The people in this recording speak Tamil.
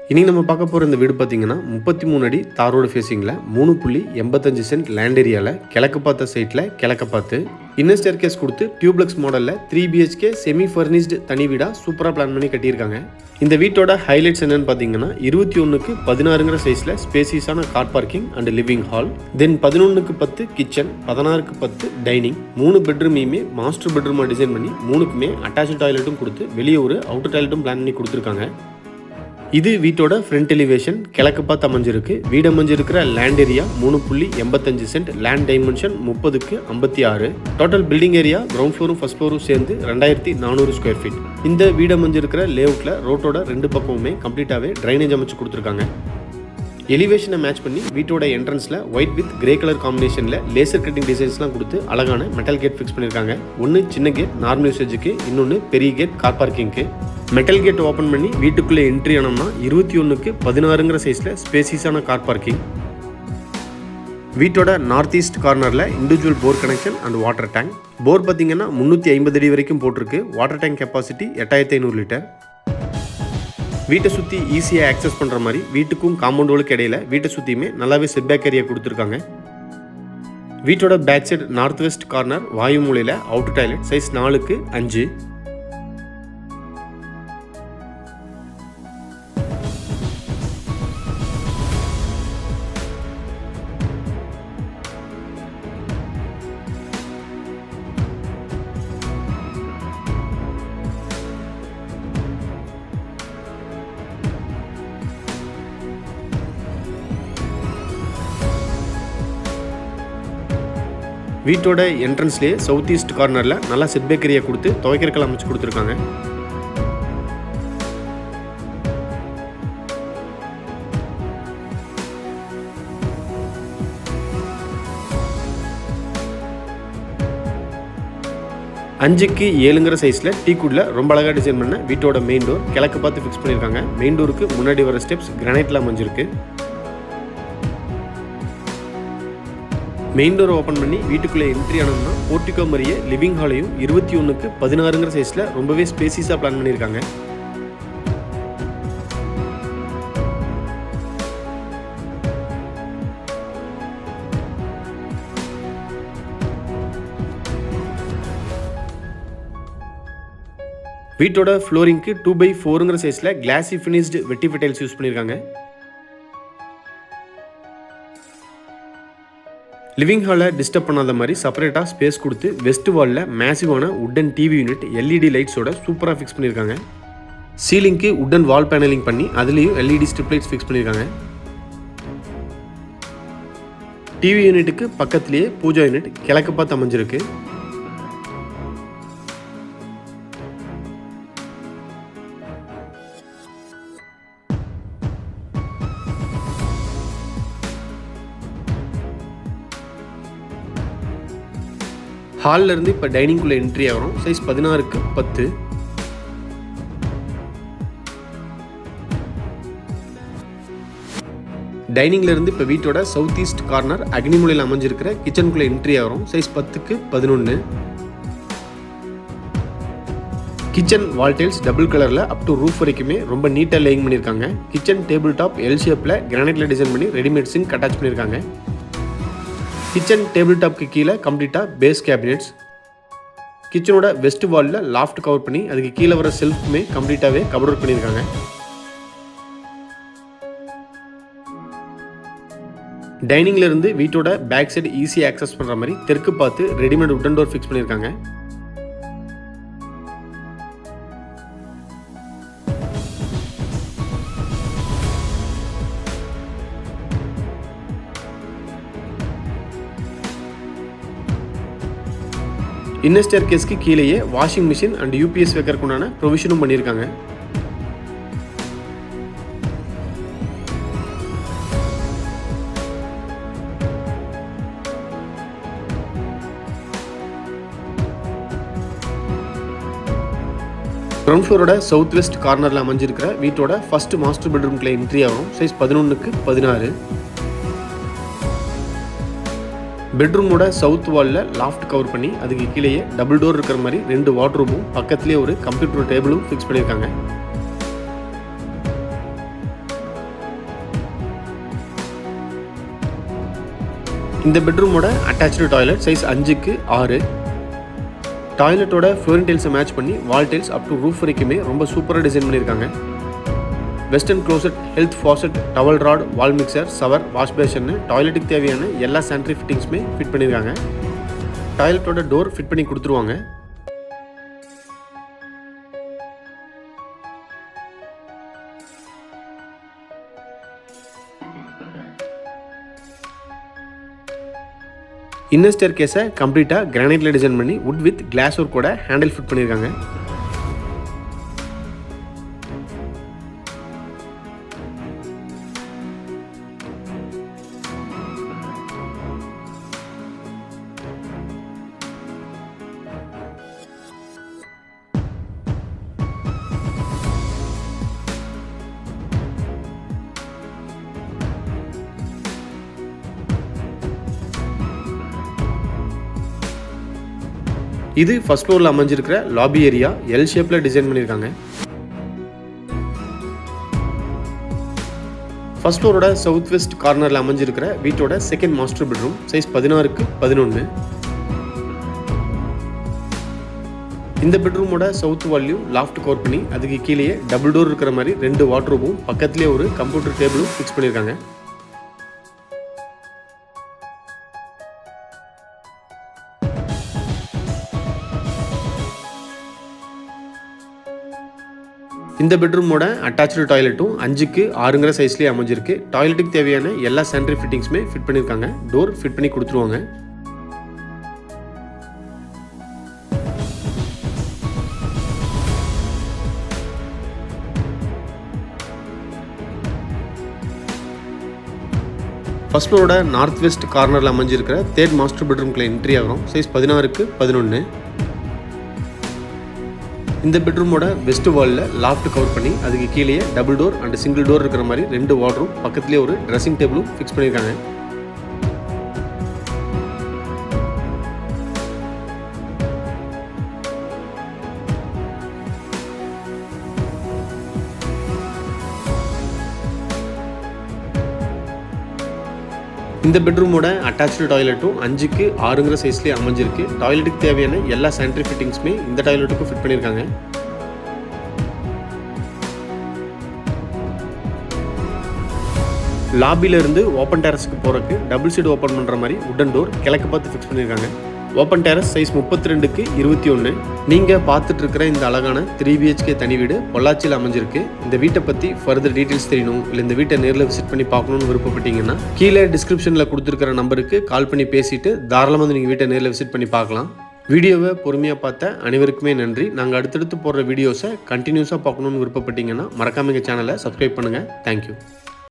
இன்றைக்கி நம்ம பார்க்க போகிற இந்த வீடு பார்த்திங்கன்னா 33 அடி தார் ரோடு ஃபேஸிங்கில் 3.85 சென்ட் லேண்ட் ஏரியாவில் கிழக்கு பார்த்த சைட்டில் கிழக்க பார்த்து இன்னர் ஸ்டேர்கேஸ் கொடுத்து டியூப்ளெக்ஸ் மாடலில் 3 BHK செமி ஃபர்னிஷ்டு தனி வீடாக சூப்பராக பிளான் பண்ணி கட்டியிருக்காங்க. இந்த வீட்டோட ஹைலைட்ஸ் என்னென்னு பார்த்தீங்கன்னா 21க்கு 16ங்கிற சைஸில் ஸ்பேசியஸான car parking and living hall, then 11க்கு 10 கிச்சன், 16க்கு 10 டைனிங், 3 பெட்ரூமையுமே மாஸ்டர் பெட்ரூமாக டிசைன் பண்ணி 3க்குமே அட்டாச்சு டாய்லெட்டும் கொடுத்து வெளியே ஒரு அவுட்டர் டாய்லெட்டும் பிளான் பண்ணி கொடுத்துருக்காங்க. இது வீட்டோட ஃப்ரண்ட் எலிவேஷன் கிழக்கு பார்த்து அமைஞ்சிருக்கு. வீடு அமைஞ்சிருக்கிற land area 3.85 cent, land dimension 30க்கு 56, டோட்டல் பில்டிங் ஏரியா கிரவுண்ட் ஃப்ளோரும் ஃபர்ஸ்ட் ஃப்ளோரும் சேர்ந்து 2400 ஸ்கொயர் ஃபீட். இந்த வீடு அமைஞ்சிருக்கிற லேஅவுட்டில் ரோட்டோட 2 பக்கமுமே கம்ப்ளீட்டாகவே ட்ரைனேஜ் அமைச்சு கொடுத்துருக்காங்க. எலிவேஷனை மேட்ச் பண்ணி வீட்டோட என்ட்ரன்ஸில் ஒயிட் வித் கிரே கலர் காம்பினேஷனில் லேசர் கட்டிங் டிசைன்ஸ்லாம் கொடுத்து அழகான மெட்டல் கேட் ஃபிக்ஸ் பண்ணியிருக்காங்க. ஒன்று சின்ன கேட் நார்மல் யூசேஜுக்கு, இன்னொன்று பெரிய கேட் கார் பார்க்கிங்க்கு. மெட்டல் கேட் ஓப்பன் பண்ணி வீட்டுக்குள்ளே என்ட்ரி ஆனோம்னா 21க்கு 16ங்கிற சைஸில் ஸ்பேசியஸான கார் பார்க்கிங். வீட்டோட நார்த் ஈஸ்ட் கார்னரில் individual bore connection and water tank. Bore பார்த்தீங்கன்னா 350 அடி வரைக்கும் போட்டிருக்கு. Water tank capacity 8500 litre. வீட்டை சுற்றி ஈஸியாக ஆக்சஸ் பண்ணுற மாதிரி வீட்டுக்கும் காம்பவுண்டுகளுக்கு இடையில வீட்டை சுற்றியுமே நல்லாவே செட்பேக் ஏரியா கொடுத்துருக்காங்க. வீட்டோட back side north west corner வாயு மூலையில் அவுட்டர் டாய்லெட் சைஸ் 4க்கு 5. வீட்டோட என்ட்ரன்ஸ்லேயே சவுத் ஈஸ்ட் கார்னரில் நல்லா செட்பேக் ஏரியா கொடுத்து துவைக்கிறக்கல் அமைச்சு கொடுத்துருக்காங்க. அஞ்சுக்கு 7ங்கிற சைஸில் டீக்குடில் ரொம்ப அழகாக டிசைன் பண்ண வீட்டோட மெயின் டோர் கிழக்கு பார்த்து ஃபிக்ஸ் பண்ணியிருக்காங்க. மெயின் டோருக்கு முன்னாடி வர ஸ்டெப்ஸ் கிரானைட்டில் அமைஞ்சிருக்கு. மெயின் டோர் ஓப்பன் பண்ணி வீட்டுக்குள்ளே என்ட்ரி ஆனோம்னா போர்ட்டிகோ மாதிரியே லிவிங் ஹாலையும் 21க்கு 16ங்கிற சைஸில் ரொம்பவே ஸ்பேசியஸாக பிளான் பண்ணியிருக்காங்க. வீட்டோட ஃப்ளோரிங்க்கு 2x4ங்கிற சைஸில் கிளாசி ஃபினிஷ்டு வெட்டிஃபை டைல்ஸ் யூஸ் பண்ணியிருக்காங்க. லிவிங் ஹாலில் டிஸ்டர்ப் பண்ணாத மாதிரி செப்பரேட்டாக ஸ்பேஸ் கொடுத்து வெஸ்ட் வாலில் மேசிவான உட்டன் டிவி யூனிட் LED லைட்ஸோட சூப்பராக ஃபிக்ஸ் பண்ணியிருக்காங்க. சீலிங்க்கு உட்டன் வால் பேனலிங் பண்ணி அதுலேயும் LED ஸ்ட்ரிப் லைட்ஸ் ஃபிக்ஸ் பண்ணியிருக்காங்க. டிவி யூனிட்டுக்கு பக்கத்துலேயே பூஜா யூனிட் கிழக்கு பார்த்து அமைஞ்சிருக்கு. ஹாலில் இருந்து இப்போ டைனிங்குள்ளே என்ட்ரி ஆகிறோம். சைஸ் 16க்கு 10. டைனிங்ல இருந்து இப்போ வீட்டோட சவுத் ஈஸ்ட் கார்னர் அக்னிமூலையில் அமைஞ்சிருக்கிற கிச்சனுக்குள்ளே என்ட்ரி ஆகிறோம். சைஸ் 10க்கு 11. கிச்சன் வால் டைல்ஸ் டபுள் கலரில் அப் டு ரூஃப் வரைக்குமே ரொம்ப நீட்டாக லேயிங் பண்ணியிருக்காங்க. கிச்சன் டேபிள் டாப் எல் ஷேப்பில் கிரானைட்டில் டிசைன் பண்ணி ரெடிமேட் சிங்க் அட்டாச் பண்ணியிருக்காங்க. கிச்சன் டேபிள் டாப்க்கு கீழே கம்ப்ளீட்டாக பேஸ் கேபினெட்ஸ். கிச்சனோட வெஸ்ட் வாலில் லாஃப்ட் கவர் பண்ணி அதுக்கு கீழே வர செல்ஃப்மே கம்ப்ளீட்டாகவே கவர் அவுட் பண்ணியிருக்காங்க. டைனிங்ல இருந்து வீட்டோட பேக் சைடு ஈஸியாக ஆக்சஸ் பண்ணுற மாதிரி தெற்கு பார்த்து ரெடிமேட் உட்டன் டோர் ஃபிக்ஸ் பண்ணியிருக்காங்க. இன்னர் ஸ்டேர்கேஸ்க்கு கீழேயே வாஷிங் மிஷின் அண்ட் UPS வைக்கிறதுக்குண்டான ப்ரொவிஷனும் பண்ணியிருக்காங்க. கிரவுண்ட் ஃப்ளோரோட சவுத் வெஸ்ட் கார்னரில் அமைஞ்சிருக்கிற வீட்டோட ஃபர்ஸ்ட் மாஸ்டர் பெட்ரூம்குள்ளே என்ட்ரி ஆகும். சைஸ் 11க்கு 16. பெட்ரூமோட சவுத் வாலில் லாஃப்ட் கவர் பண்ணி அதுக்கு கீழேயே டபுள் டோர் இருக்கிற மாதிரி 2 வார்ட்ரூமும் பக்கத்துலேயே ஒரு கம்ப்யூட்டர் டேபிளும் ஃபிக்ஸ் பண்ணியிருக்காங்க. இந்த பெட்ரூமோட அட்டாச்சு டாய்லெட் சைஸ் 5க்கு 6. டாய்லெட்டோட ஃப்ளோரிங் டைல்ஸை மேட்ச் பண்ணி wall tiles up to roof வரைக்குமே ரொம்ப சூப்பராக டிசைன் பண்ணியிருக்காங்க. Western closet, health faucet, towel rod, wall mixer, shower, wash பேஷன்னு டாய்லெட்டுக்கு தேவையான எல்லா சானிட்டரி ஃபிட்டிங்ஸுமே ஃபிட் பண்ணியிருக்காங்க. டாய்லெட்டோட டோர் ஃபிட் பண்ணி கொடுத்துருவாங்க. இன்னர் ஸ்டேர் கேஸை கம்ப்ளீட்டாக கிரானைட்டில் டிசைன் பண்ணி வுட் வித் கிளாஸ் ஒர்க்கோட ஹேண்டில் ஃபிட் பண்ணியிருக்காங்க. இது ஃபர்ஸ்ட் ஃப்ளோரில் அமைஞ்சிருக்கிற லாபி ஏரியா எல் ஷேப்பில் டிசைன் பண்ணியிருக்காங்க. ஃபர்ஸ்ட் ஃப்ளோரோட சவுத் வெஸ்ட் கார்னரில் அமைஞ்சிருக்கிற வீட்டோட செகண்ட் மாஸ்டர் பெட்ரூம் சைஸ் 16க்கு 11. இந்த பெட்ரூமோட சவுத் வால்லையும் லாஃப்ட் கவர் பண்ணி அதுக்கு கீழேயே டபுள் டோர் இருக்கிற மாதிரி 2 வார்ட்ரோபும் பக்கத்துலேயே ஒரு கம்ப்யூட்டர் டேபிளும் ஃபிக்ஸ் பண்ணியிருக்காங்க. இந்த பெட்ரூமோட அட்டாச்சு டாய்லெட்டும் 5க்கு 6ங்கிற சைஸ்லேயே அமைஞ்சிருக்கு. டாய்லெட்டுக்கு தேவையான எல்லா சானிட்டரி ஃபிட்டிங்ஸுமே ஃபிட் பண்ணியிருக்காங்க. டோர் ஃபிட் பண்ணி கொடுத்துருவாங்க. ஃபர்ஸ்ட் ஃப்ளோரோட நார்த் வெஸ்ட் கார்னரில் அமைஞ்சிருக்கிற தேர்ட் மாஸ்டர் பெட்ரூம்குள்ள என்ட்ரி ஆகிறோம். சைஸ் 16க்கு 11. இந்த பெட்ரூமோட வெஸ்ட் வாலில் லாஃப்ட் கவர் பண்ணி அதுக்கு கீழே double door and single door இருக்கிற மாதிரி 2 வார்ட்ரூம் பக்கத்துலேயே ஒரு ட்ரெஸ்ஸிங் டேபிளும் ஃபிக்ஸ் பண்ணியிருக்காங்க. இந்த பெட்ரூமோட அட்டாச்சு டாய்லெட்டும் 5க்கு 6ங்கிற சைஸ்லேயே அமைஞ்சிருக்கு. டாய்லெட்டுக்கு தேவையான எல்லா சானிட்டரி ஃபிட்டிங்ஸுமே இந்த டாய்லெட்டுக்கும் ஃபிட் பண்ணியிருக்காங்க. லாபியிலிருந்து ஓப்பன் டெரஸுக்கு போகிறதுக்கு டபுள் சைடு ஓப்பன் பண்ணுற மாதிரி உடன் டோர் கிழக்கு பார்த்து ஃபிக்ஸ் பண்ணியிருக்காங்க. ஓப்பன் டெரஸ் சைஸ் 32க்கு 21. நீங்கள் பார்த்துட்டு இருக்கிற இந்த அழகான 3 BHK தனி வீடு பொள்ளாச்சியில் அமைஞ்சிருக்கு. இந்த வீட்டை பற்றி ஃபர்தர் டீட்டெயில்ஸ் தெரியணும், இல்லை இந்த வீட்டை நேரில் விசிட் பண்ணி பார்க்கணுன்னு விருப்பப்பட்டீங்கன்னா கீழே டிஸ்கிரிப்ஷனில் கொடுத்துருக்கிற நம்பருக்கு கால் பண்ணி பேசிட்டு தாராளமாக நீங்கள் வீட்டை நேரில் விசிட் பண்ணி பார்க்கலாம். வீடியோவை பொறுமையாக பார்த்த அனைவருக்குமே நன்றி. நாங்கள் அடுத்தடுத்து போடுற வீடியோஸை கண்டினியூஸாக பார்க்கணுன்னு விருப்பப்பட்டீங்கன்னா மறக்காம எங்கள் சேனலை சப்ஸ்கிரைப் பண்ணுங்கள். தேங்க்யூ.